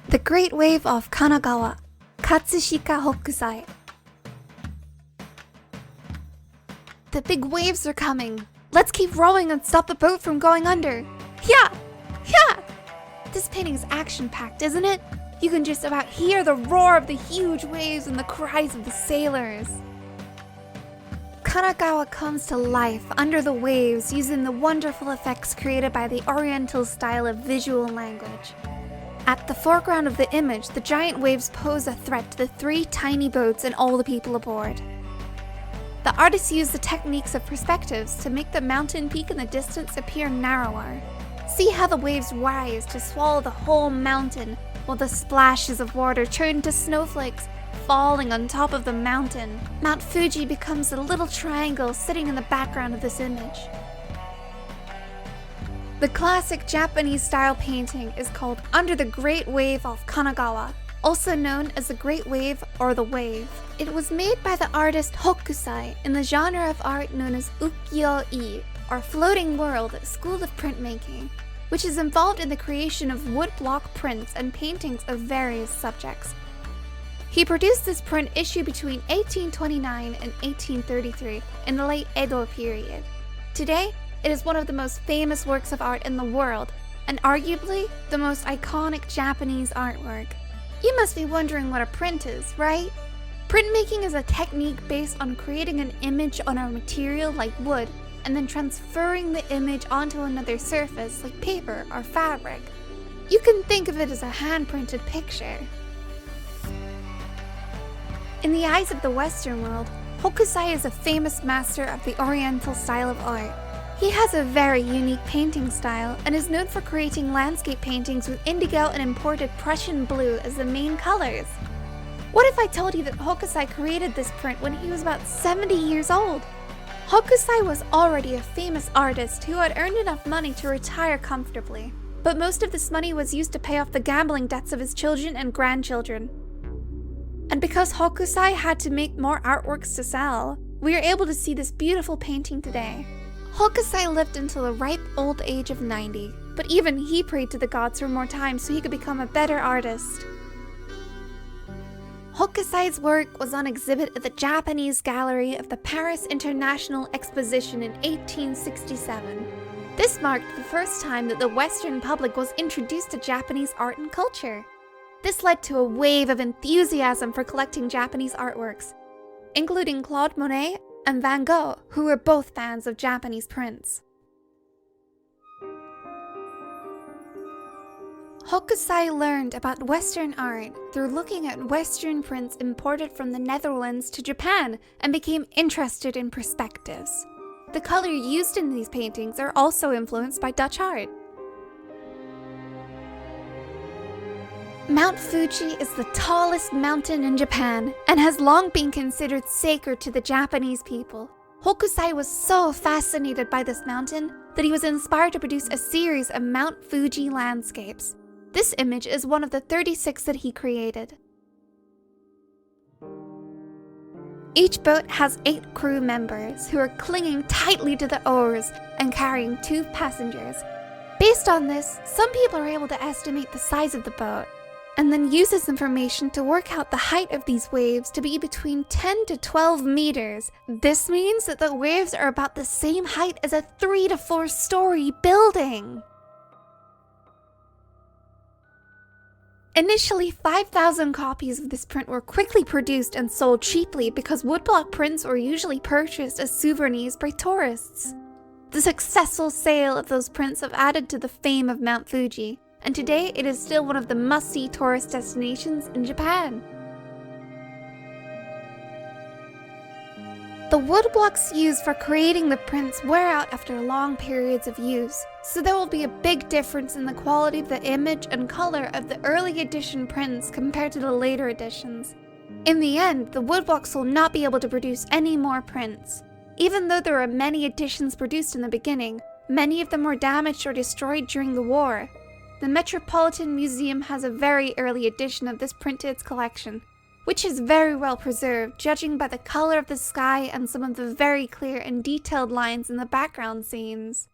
The Great Wave off Kanagawa, Katsushika Hokusai. The big waves are coming. Let's keep rowing and stop the boat from going under. Yeah! Yeah! This painting is action-packed, isn't it? You can just about hear the roar of the huge waves and the cries of the sailors. Kanagawa comes to life under the waves using the wonderful effects created by the Oriental style of visual language. At the foreground of the image, the giant waves pose a threat to the 3 tiny boats and all the people aboard. The artist used the techniques of perspectives to make the mountain peak in the distance appear narrower. See how the waves rise to swallow the whole mountain, while the splashes of water turn to snowflakes falling on top of the mountain. Mount Fuji becomes a little triangle sitting in the background of this image. The classic Japanese-style painting is called Under the Great Wave off Kanagawa, also known as the Great Wave or the Wave. It was made by the artist Hokusai in the genre of art known as ukiyo-e, or floating world school of printmaking, which is involved in the creation of woodblock prints and paintings of various subjects. He produced this print issue between 1829 and 1833 in the late Edo period. Today, it is one of the most famous works of art in the world, and arguably the most iconic Japanese artwork. You must be wondering what a print is, right? Printmaking is a technique based on creating an image on a material like wood and then transferring the image onto another surface like paper or fabric. You can think of it as a hand-printed picture. In the eyes of the Western world, Hokusai is a famous master of the Oriental style of art. He has a very unique painting style and is known for creating landscape paintings with indigo and imported Prussian blue as the main colors. What if I told you that Hokusai created this print when he was about 70 years old? Hokusai was already a famous artist who had earned enough money to retire comfortably, but most of this money was used to pay off the gambling debts of his children and grandchildren. And because Hokusai had to make more artworks to sell, we are able to see this beautiful painting today. Hokusai lived until the ripe old age of 90, but even he prayed to the gods for more time so he could become a better artist. Hokusai's work was on exhibit at the Japanese Gallery of the Paris International Exposition in 1867. This marked the first time that the Western public was introduced to Japanese art and culture. This led to a wave of enthusiasm for collecting Japanese artworks, including Claude Monet and Van Gogh, who were both fans of Japanese prints. Hokusai learned about Western art through looking at Western prints imported from the Netherlands to Japan and became interested in perspectives. The color used in these paintings are also influenced by Dutch art. Mount Fuji is the tallest mountain in Japan and has long been considered sacred to the Japanese people. Hokusai was so fascinated by this mountain that he was inspired to produce a series of Mount Fuji landscapes. This image is one of the 36 that he created. Each boat has 8 crew members who are clinging tightly to the oars and carrying 2 passengers. Based on this, some people are able to estimate the size of the boat, and then use this information to work out the height of these waves to be between 10 to 12 meters. This means that the waves are about the same height as a 3 to 4 story building. Initially, 5,000 copies of this print were quickly produced and sold cheaply because woodblock prints were usually purchased as souvenirs by tourists. The successful sale of those prints have added to the fame of Mount Fuji, and today it is still one of the must-see tourist destinations in Japan. The woodblocks used for creating the prints wear out after long periods of use, so there will be a big difference in the quality of the image and color of the early edition prints compared to the later editions. In the end, the woodblocks will not be able to produce any more prints. Even though there are many editions produced in the beginning, many of them were damaged or destroyed during the war. The Metropolitan Museum has a very early edition of this print to its collection, which is very well preserved, judging by the color of the sky and some of the very clear and detailed lines in the background scenes.